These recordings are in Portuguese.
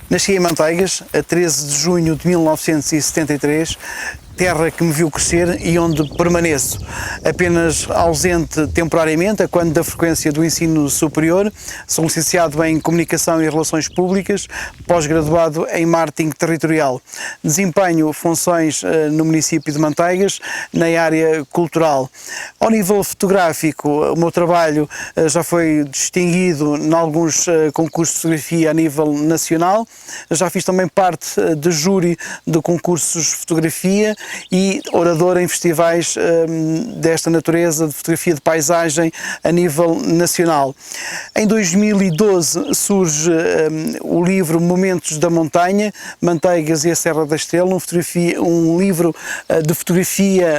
Nasci em Manteigas, a 13 de junho de 1973, terra que me viu crescer e onde permaneço, apenas ausente temporariamente a quando da frequência do ensino superior. Sou licenciado em Comunicação e Relações Públicas, pós-graduado em Marketing Territorial. Desempenho funções no município de Manteigas, na área cultural. Ao nível fotográfico, o meu trabalho já foi distinguido em alguns concursos de fotografia a nível nacional. Já fiz também parte de júri de concursos de fotografia e orador em festivais desta natureza, de fotografia de paisagem a nível nacional. Em 2012 surge o livro Momentos da Montanha, Manteigas e a Serra da Estrela, um livro de fotografia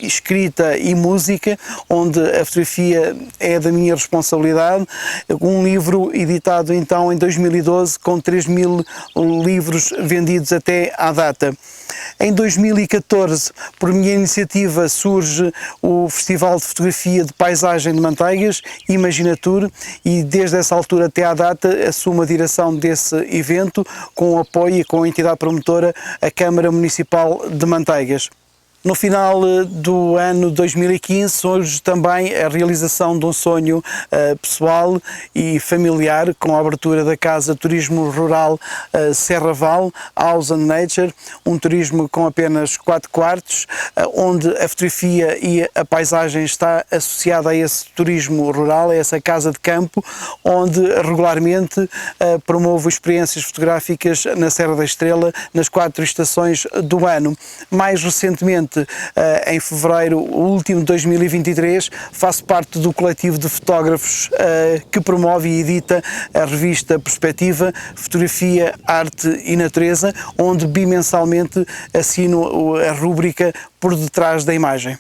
escrita e música, onde a fotografia é da minha responsabilidade. Um livro editado então em 2012 com 3.000 livros vendidos até à data. Em 2014, por minha iniciativa, surge o Festival de Fotografia de Paisagem de Manteigas, Imaginatur, e desde essa altura até à data assumo a direção desse evento, com o apoio e com a entidade promotora, a Câmara Municipal de Manteigas. No final do ano 2015 surge também a realização de um sonho pessoal e familiar, com a abertura da Casa Turismo Rural Serraval, House and Nature, um turismo com apenas 4 quartos, onde a fotografia e a paisagem está associada a esse turismo rural, a essa casa de campo, onde regularmente promovo experiências fotográficas na Serra da Estrela, nas 4 estações do ano. Mais recentemente, em fevereiro último de 2023, faço parte do coletivo de fotógrafos que promove e edita a revista Perspectiva, Fotografia, Arte e Natureza, onde bimensalmente assino a rúbrica Por Detrás da Imagem.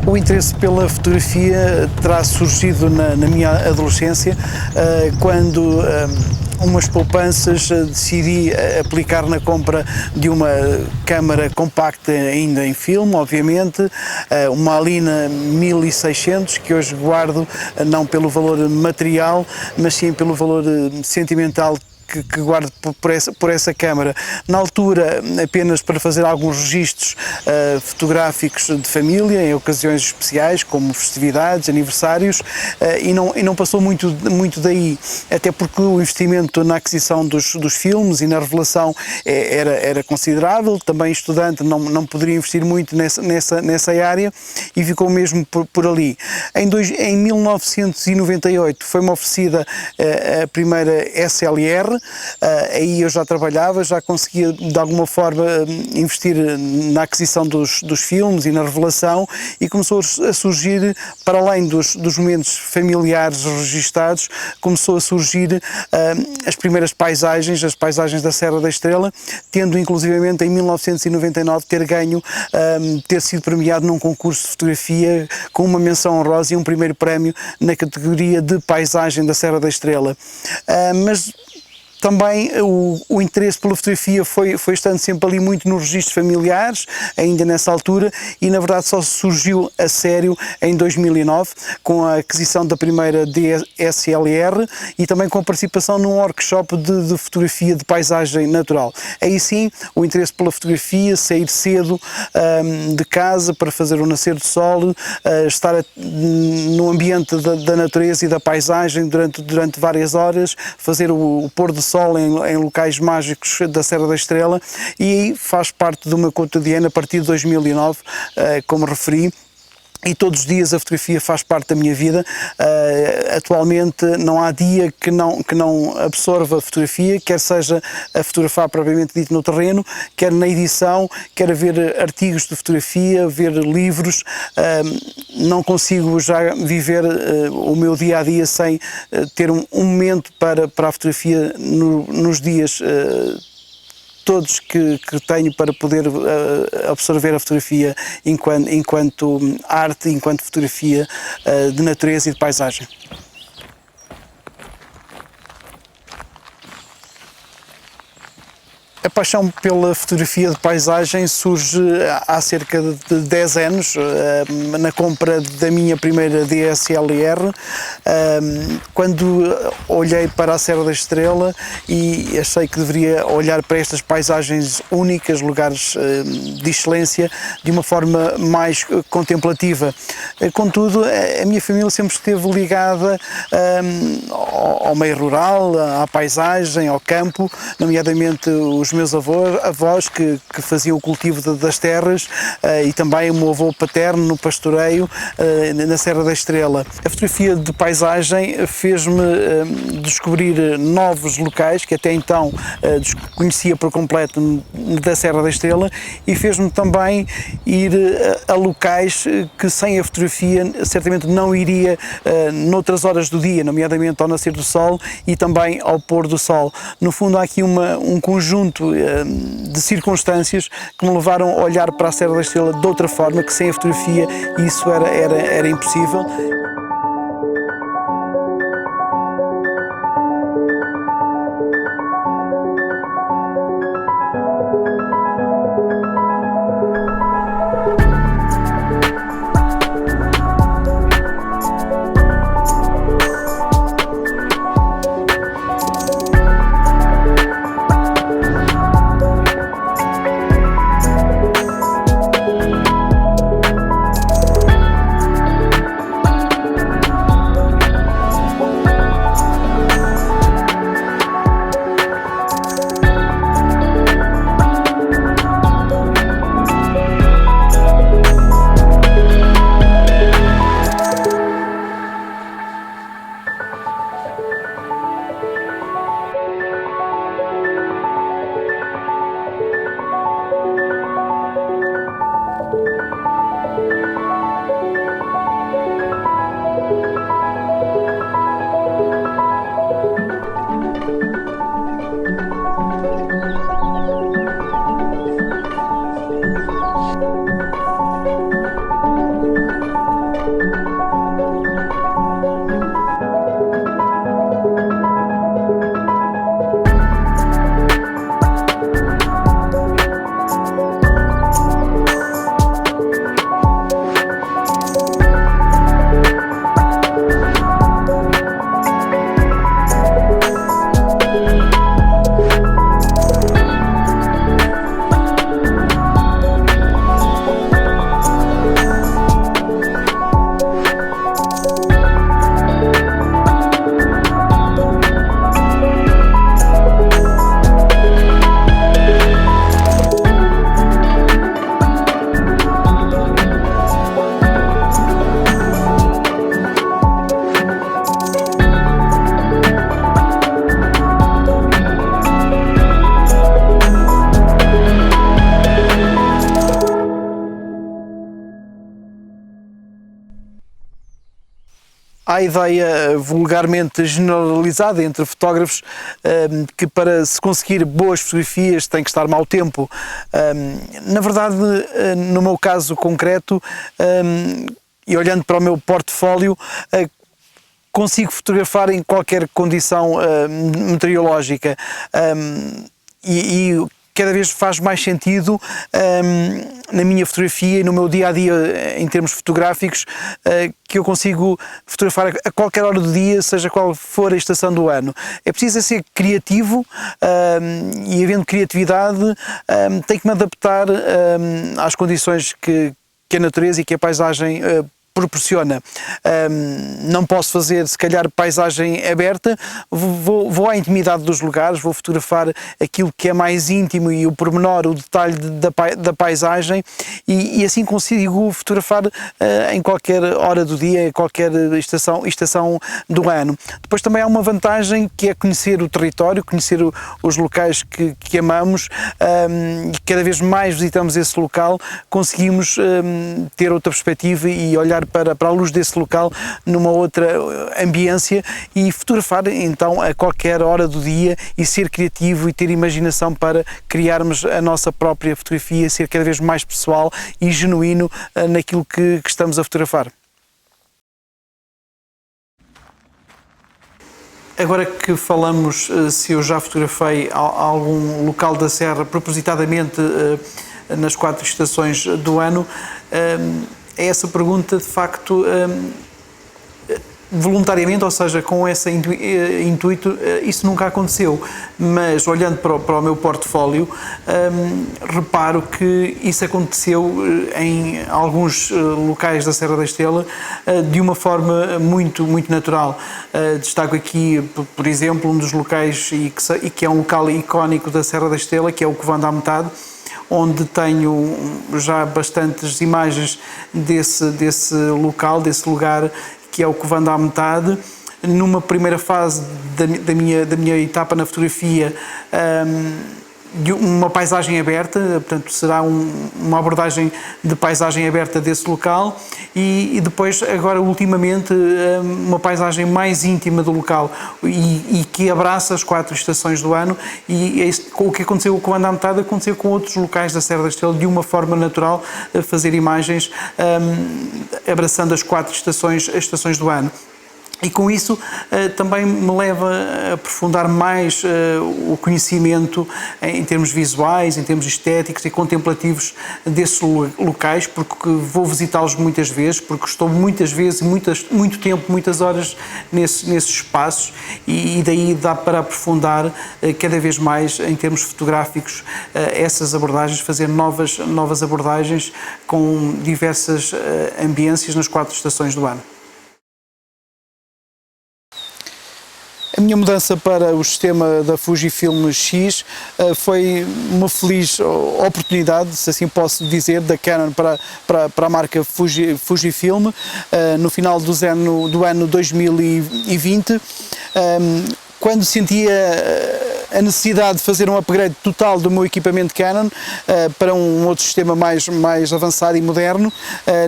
O interesse pela fotografia terá surgido na minha adolescência, quando umas poupanças decidi aplicar na compra de uma câmara compacta ainda em filme, obviamente, uma Alina 1600, que hoje guardo não pelo valor material, mas sim pelo valor sentimental que guardo por essa câmara. Na altura, apenas para fazer alguns registros fotográficos de família, em ocasiões especiais, como festividades, aniversários, e não passou muito daí, até porque o investimento na aquisição dos filmes e na revelação era considerável. Também estudante não poderia investir muito nessa área, e ficou mesmo por ali. Em 1998 foi-me oferecida a primeira SLR. Aí eu já trabalhava, já conseguia de alguma forma investir na aquisição dos filmes e na revelação, e começou a surgir, para além dos momentos familiares registados, começou a surgir as primeiras paisagens, as paisagens da Serra da Estrela, tendo inclusivamente em 1999 ter sido premiado num concurso de fotografia com uma menção honrosa e um primeiro prémio na categoria de paisagem da Serra da Estrela. Mas também o interesse pela fotografia foi estando sempre ali muito nos registros familiares, ainda nessa altura, e na verdade só surgiu a sério em 2009, com a aquisição da primeira DSLR e também com a participação num workshop de fotografia de paisagem natural. Aí sim, o interesse pela fotografia, sair cedo de casa para fazer o nascer do sol, estar no ambiente da natureza e da paisagem durante várias horas, fazer o pôr do sol em locais mágicos da Serra da Estrela, e aí faz parte do meu cotidiano a partir de 2009, como referi. E todos os dias a fotografia faz parte da minha vida. Atualmente não há dia que não absorva a fotografia, quer seja a fotografar propriamente dito no terreno, quer na edição, quer a ver artigos de fotografia, ver livros. Não consigo já viver o meu dia a dia sem ter um momento para a fotografia nos dias todos que tenho, para poder absorver a fotografia enquanto arte, enquanto fotografia de natureza e de paisagem. A A paixão pela fotografia de paisagem surge há cerca de 10 anos, na compra da minha primeira DSLR, quando olhei para a Serra da Estrela e achei que deveria olhar para estas paisagens únicas, lugares de excelência, de uma forma mais contemplativa. Contudo, a minha família sempre esteve ligada ao meio rural, à paisagem, ao campo, nomeadamente os meus avós que faziam o cultivo das terras, e também o meu avô paterno no pastoreio na Serra da Estrela. A fotografia de paisagem fez-me descobrir novos locais que até então desconhecia por completo da Serra da Estrela, e fez-me também ir a locais que sem a fotografia certamente não iria noutras horas do dia, nomeadamente ao nascer do sol e também ao pôr do sol. No fundo, há aqui um conjunto de circunstâncias que me levaram a olhar para a Serra da Estrela de outra forma, que sem a fotografia isso era impossível. Há a ideia vulgarmente generalizada entre fotógrafos que para se conseguir boas fotografias tem que estar mau tempo. Na verdade, no meu caso concreto, e olhando para o meu portfólio, consigo fotografar em qualquer condição meteorológica, e cada vez faz mais sentido na minha fotografia e no meu dia-a-dia em termos fotográficos, que eu consigo fotografar a qualquer hora do dia, seja qual for a estação do ano. É preciso ser criativo, e havendo criatividade tenho que me adaptar às condições que a natureza e que a paisagem proporciona. Não posso fazer, se calhar, paisagem aberta, vou à intimidade dos lugares, vou fotografar aquilo que é mais íntimo e o pormenor, o detalhe da paisagem, e assim consigo fotografar em qualquer hora do dia, em qualquer estação do ano. Depois também há uma vantagem, que é conhecer o território, conhecer os locais que amamos, e cada vez mais visitamos esse local, conseguimos ter outra perspectiva e olhar para a luz desse local numa outra ambiência e fotografar então a qualquer hora do dia e ser criativo e ter imaginação para criarmos a nossa própria fotografia, ser cada vez mais pessoal e genuíno naquilo que estamos a fotografar. Agora que falamos se eu já fotografei algum local da Serra propositadamente nas 4 estações do ano, é essa pergunta de facto voluntariamente, ou seja, com esse intuito, isso nunca aconteceu, mas olhando para o meu portfólio, reparo que isso aconteceu em alguns locais da Serra da Estrela de uma forma muito natural. Destaco aqui, por exemplo, um dos locais e que é um local icónico da Serra da Estrela, que é o Covando à Metade, onde tenho já bastantes imagens desse local, desse lugar, que é o Covando à Metade. Numa primeira fase da minha etapa na fotografia, de uma paisagem aberta, portanto será uma abordagem de paisagem aberta desse local e depois, agora ultimamente, uma paisagem mais íntima do local e que abraça as 4 estações do ano, e o que aconteceu com o Covando à Metade aconteceu com outros locais da Serra da Estrela de uma forma natural, fazer imagens abraçando as 4 estações do ano. E com isso também me leva a aprofundar mais o conhecimento em termos visuais, em termos estéticos e contemplativos desses locais, porque vou visitá-los muitas vezes, porque estou muitas vezes, muito tempo, muitas horas nesses espaços, e daí dá para aprofundar cada vez mais em termos fotográficos essas abordagens, fazer novas abordagens com diversas ambiências nas 4 estações do ano. A minha mudança para o sistema da Fujifilm X foi uma feliz oportunidade, se assim posso dizer, da Canon para a marca Fujifilm, no final do ano 2020, quando sentia a necessidade de fazer um upgrade total do meu equipamento Canon para um outro sistema mais avançado e moderno,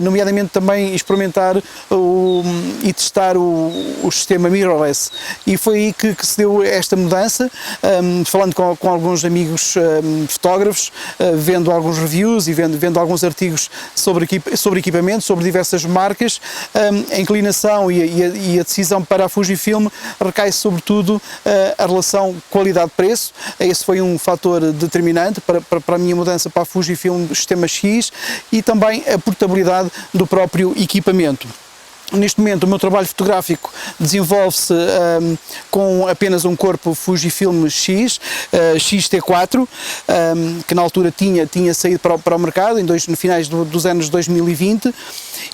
nomeadamente também experimentar e testar o sistema mirrorless. E foi aí que se deu esta mudança, falando com alguns amigos fotógrafos, vendo alguns reviews e vendo alguns artigos sobre equipamento, sobre diversas marcas. A inclinação e a decisão para a Fujifilm recai sobretudo a relação qualidade-preço. Esse foi um fator determinante para a minha mudança para a Fujifilm Sistema X, e também a portabilidade do próprio equipamento. Neste momento o meu trabalho fotográfico desenvolve-se com apenas um corpo Fujifilm X, X-T4, que na altura tinha saído para o mercado no finais dos anos 2020,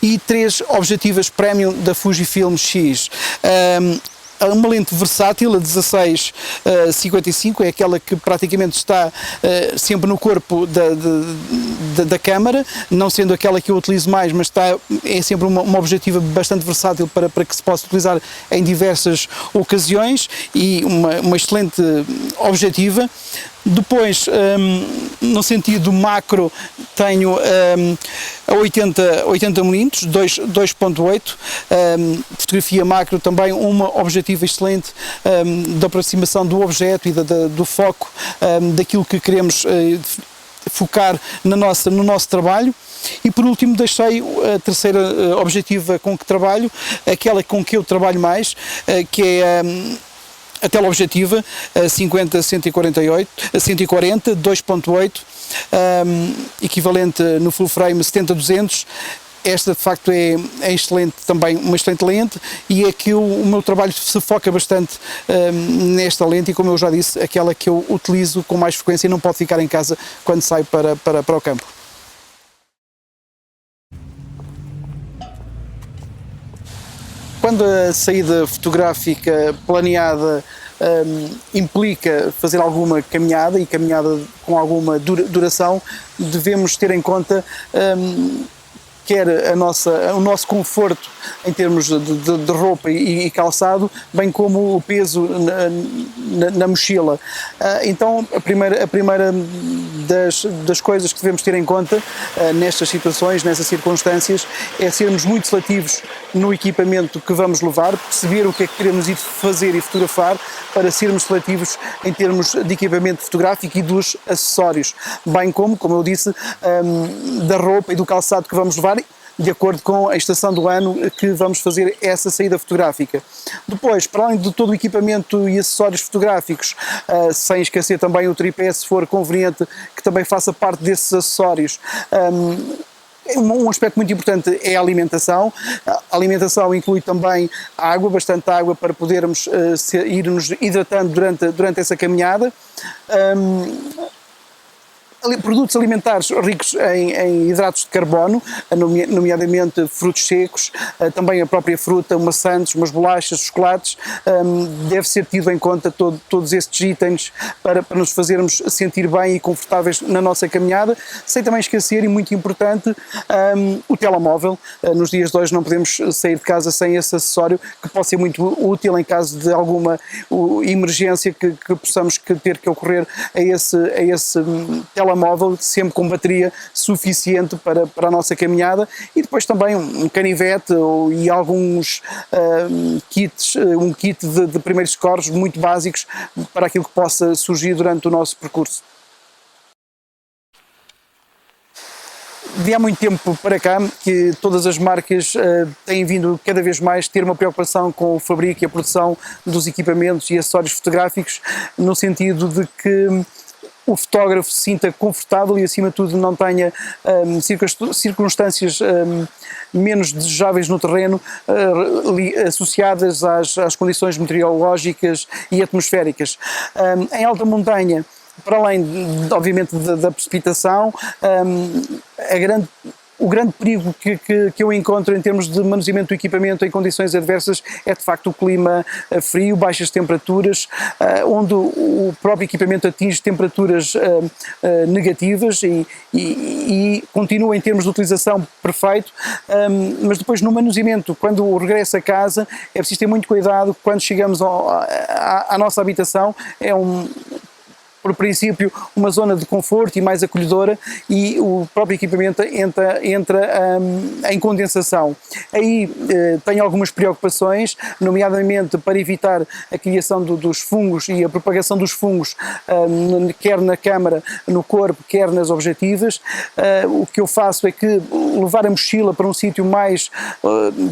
e 3 objetivas Premium da Fujifilm X. Uma lente versátil, a 16-55, é aquela que praticamente está sempre no corpo da câmara, não sendo aquela que eu utilizo mais, mas é sempre uma objetiva bastante versátil para que se possa utilizar em diversas ocasiões, e uma excelente objetiva. Depois, no sentido macro, tenho a 80mm, 2.8, fotografia macro, também uma objetiva excelente da aproximação do objeto e do foco daquilo que queremos focar no nosso trabalho. E por último deixei a terceira objetiva com que trabalho, aquela com que eu trabalho mais, que é a teleobjetiva 50-140, 2.8, equivalente no full frame 70-200. Esta de facto é excelente, também uma excelente lente, e é que o meu trabalho se foca bastante nesta lente, e como eu já disse, aquela que eu utilizo com mais frequência e não pode ficar em casa quando saio para o campo. Quando a saída fotográfica planeada implica fazer alguma caminhada, e caminhada com alguma duração, devemos ter em conta quer o nosso conforto em termos de roupa e calçado, bem como o peso na mochila. Então a primeira das coisas que devemos ter em conta nestas situações, nessas circunstâncias, é sermos muito seletivos no equipamento que vamos levar, perceber o que é que queremos ir fazer e fotografar, para sermos seletivos em termos de equipamento fotográfico e dos acessórios, bem como eu disse, da roupa e do calçado que vamos levar, de acordo com a estação do ano que vamos fazer essa saída fotográfica. Depois, para além de todo o equipamento e acessórios fotográficos, sem esquecer também o tripé, se for conveniente, que também faça parte desses acessórios. Um aspecto muito importante é a alimentação. A alimentação inclui também água, bastante água, para podermos ir-nos hidratando durante essa caminhada. Produtos alimentares ricos em hidratos de carbono, nomeadamente frutos secos, também a própria fruta, maçãs, umas bolachas, chocolates, deve ser tido em conta todos estes itens para nos fazermos sentir bem e confortáveis na nossa caminhada, sem também esquecer, e muito importante, o telemóvel. Nos dias de hoje não podemos sair de casa sem esse acessório, que pode ser muito útil em caso de alguma emergência que possamos ter que ocorrer a esse telemóvel, sempre com bateria suficiente para a nossa caminhada, e depois também um canivete e alguns kits, um kit de primeiros socorros muito básicos para aquilo que possa surgir durante o nosso percurso. De há muito tempo para cá que todas as marcas têm vindo cada vez mais ter uma preocupação com o fabrico e a produção dos equipamentos e acessórios fotográficos, no sentido de que o fotógrafo se sinta confortável e, acima de tudo, não tenha circunstâncias menos desejáveis no terreno associadas às condições meteorológicas e atmosféricas. Em alta montanha, para além, obviamente, da precipitação, o grande perigo que eu encontro em termos de manuseamento do equipamento em condições adversas é de facto o clima frio, baixas temperaturas, onde o próprio equipamento atinge temperaturas negativas e continua em termos de utilização perfeito, mas depois no manuseamento, quando regresso a casa, é preciso ter muito cuidado quando chegamos à nossa habitação. Por princípio, uma zona de conforto e mais acolhedora, e o próprio equipamento entra em condensação. Aí tenho algumas preocupações, nomeadamente para evitar a criação dos fungos e a propagação dos fungos, quer na câmara, no corpo, quer nas objetivas. O que eu faço é que levar a mochila para um sítio mais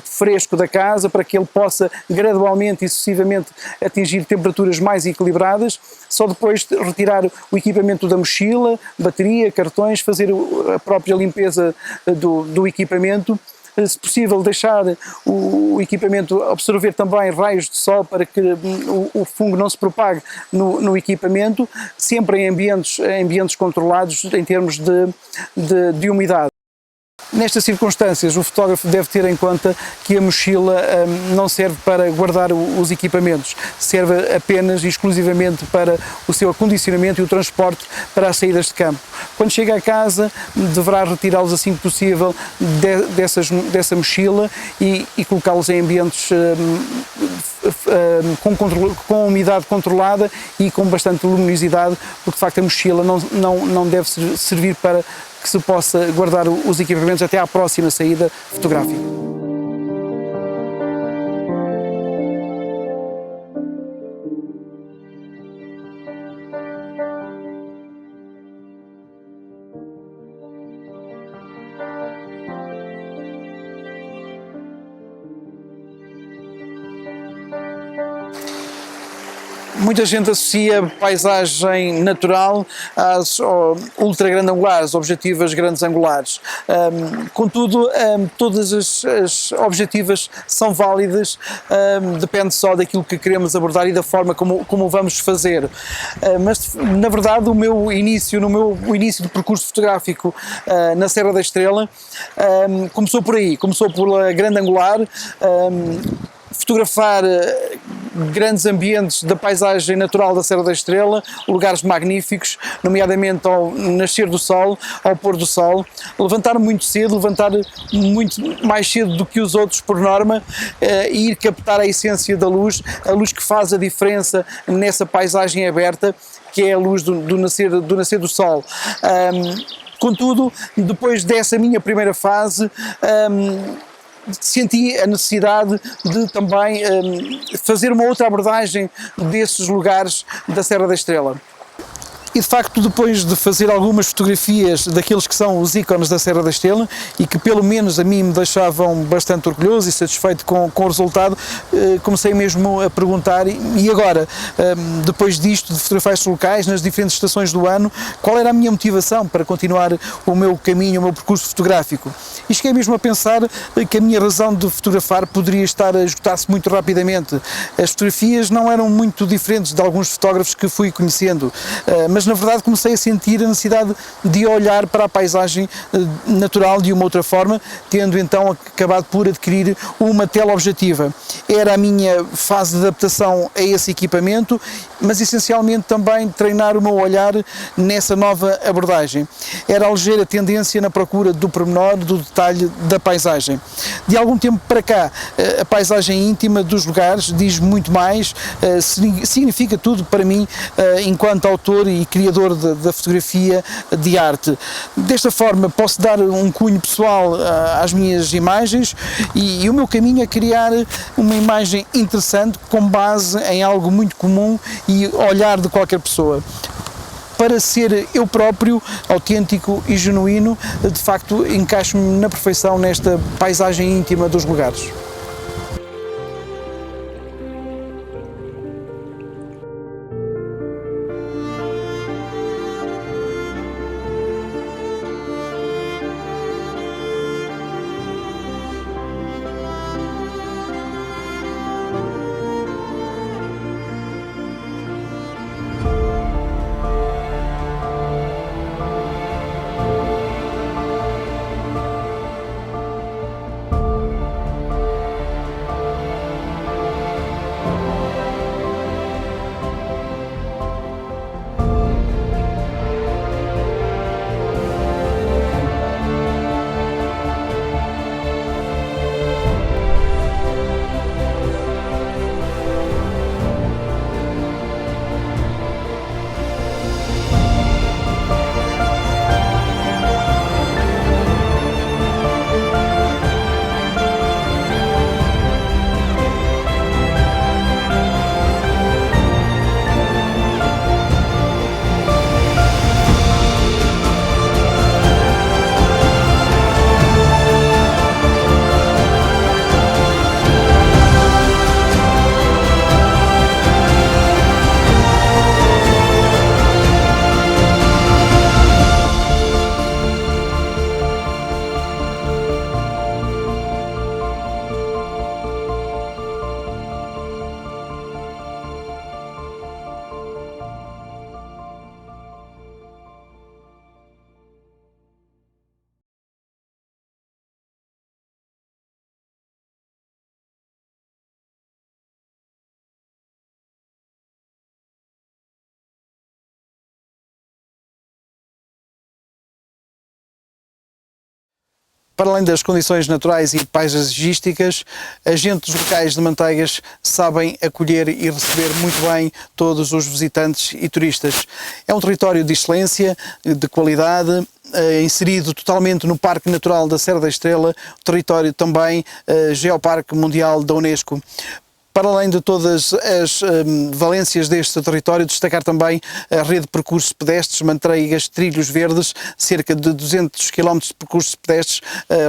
fresco da casa, para que ele possa gradualmente e sucessivamente atingir temperaturas mais equilibradas. Só depois retirar o equipamento da mochila, bateria, cartões, fazer a própria limpeza do equipamento. Se possível, deixar o equipamento absorver também raios de sol para que o fungo não se propague no equipamento, sempre em ambientes controlados em termos de umidade. Nestas circunstâncias, o fotógrafo deve ter em conta que a mochila não serve para guardar os equipamentos, serve apenas e exclusivamente para o seu acondicionamento e o transporte para as saídas de campo. Quando chega a casa, deverá retirá-los assim que possível dessa mochila e colocá-los em ambientes com umidade controlada e com bastante luminosidade, porque de facto a mochila não deve servir para que se possa guardar os equipamentos até à próxima saída fotográfica. Muita gente associa paisagem natural às ultra grandangulares, objetivas grandes angulares. Contudo, todas as objetivas são válidas, depende só daquilo que queremos abordar e da forma como vamos fazer. Mas, na verdade, o início do percurso fotográfico na Serra da Estrela começou por aí, começou pela grande angular. Fotografar grandes ambientes da paisagem natural da Serra da Estrela, lugares magníficos, nomeadamente ao nascer do sol, ao pôr do sol, levantar muito cedo, levantar muito mais cedo do que os outros por norma, e ir captar a essência da luz, a luz que faz a diferença nessa paisagem aberta, que é a luz do nascer do sol. Contudo, depois dessa minha primeira fase, senti a necessidade de também fazer uma outra abordagem desses lugares da Serra da Estrela. E de facto, depois de fazer algumas fotografias daqueles que são os ícones da Serra da Estrela e que pelo menos a mim me deixavam bastante orgulhoso e satisfeito com o resultado, comecei mesmo a perguntar, e agora, depois disto, de fotografar estes locais nas diferentes estações do ano, qual era a minha motivação para continuar o meu caminho, o meu percurso fotográfico? E cheguei mesmo a pensar que a minha razão de fotografar poderia estar a esgotar-se muito rapidamente. As fotografias não eram muito diferentes de alguns fotógrafos que fui conhecendo, mas na verdade comecei a sentir a necessidade de olhar para a paisagem natural de uma outra forma, tendo então acabado por adquirir uma teleobjetiva. Era a minha fase de adaptação a esse equipamento, mas essencialmente também treinar o meu olhar nessa nova abordagem. Era a ligeira tendência na procura do pormenor, do detalhe da paisagem. De algum tempo para cá, a paisagem íntima dos lugares diz muito mais, significa tudo para mim enquanto autor e criador da fotografia de arte. Desta forma posso dar um cunho pessoal às minhas imagens e o meu caminho é criar uma imagem interessante com base em algo muito comum e olhar de qualquer pessoa. Para ser eu próprio, autêntico e genuíno, de facto encaixo-me na perfeição nesta paisagem íntima dos lugares. Para além das condições naturais e paisagísticas, agentes locais de Manteigas sabem acolher e receber muito bem todos os visitantes e turistas. É um território de excelência, de qualidade, inserido totalmente no Parque Natural da Serra da Estrela, território também Geoparque Mundial da Unesco. Para além de todas as valências deste território, destacar também a rede de percursos pedestres, Manteigas Trilhos Verdes, cerca de 200 km de percursos pedestres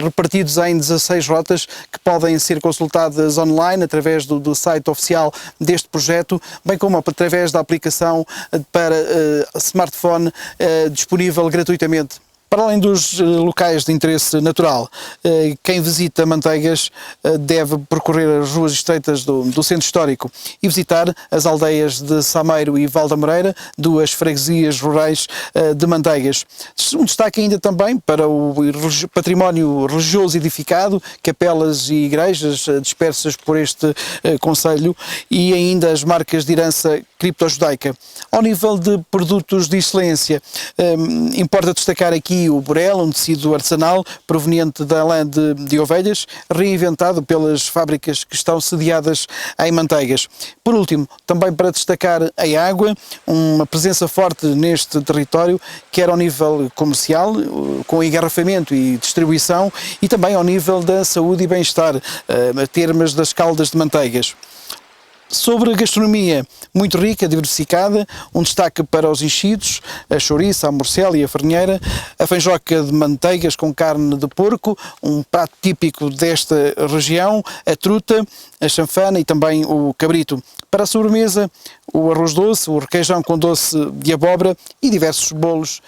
repartidos em 16 rotas que podem ser consultadas online através do site oficial deste projeto, bem como através da aplicação para smartphone disponível gratuitamente. Para além dos locais de interesse natural, quem visita Manteigas deve percorrer as ruas estreitas do centro histórico e visitar as aldeias de Sameiro e Val da Moreira, duas freguesias rurais de Manteigas. Um destaque ainda também para o património religioso edificado, capelas e igrejas dispersas por este concelho e ainda as marcas de herança cripto-judaica. Ao nível de produtos de excelência, importa destacar aqui o burel, um tecido artesanal proveniente da lã de ovelhas, reinventado pelas fábricas que estão sediadas em Manteigas. Por último, também para destacar a água, uma presença forte neste território, quer ao nível comercial, com engarrafamento e distribuição, e também ao nível da saúde e bem-estar, a termas das Caldas de Manteigas. Sobre a gastronomia, muito rica, diversificada, um destaque para os enchidos, a chouriça, a morcela e a farinheira, a fanjoca de manteigas com carne de porco, um prato típico desta região, a truta, a chanfana e também o cabrito. Para a sobremesa, o arroz doce, o requeijão com doce de abóbora e diversos bolos.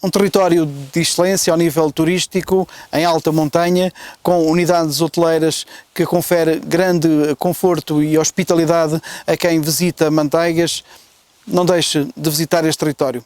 Um território de excelência ao nível turístico, em alta montanha, com unidades hoteleiras que confere grande conforto e hospitalidade a quem visita Manteigas. Não deixe de visitar este território.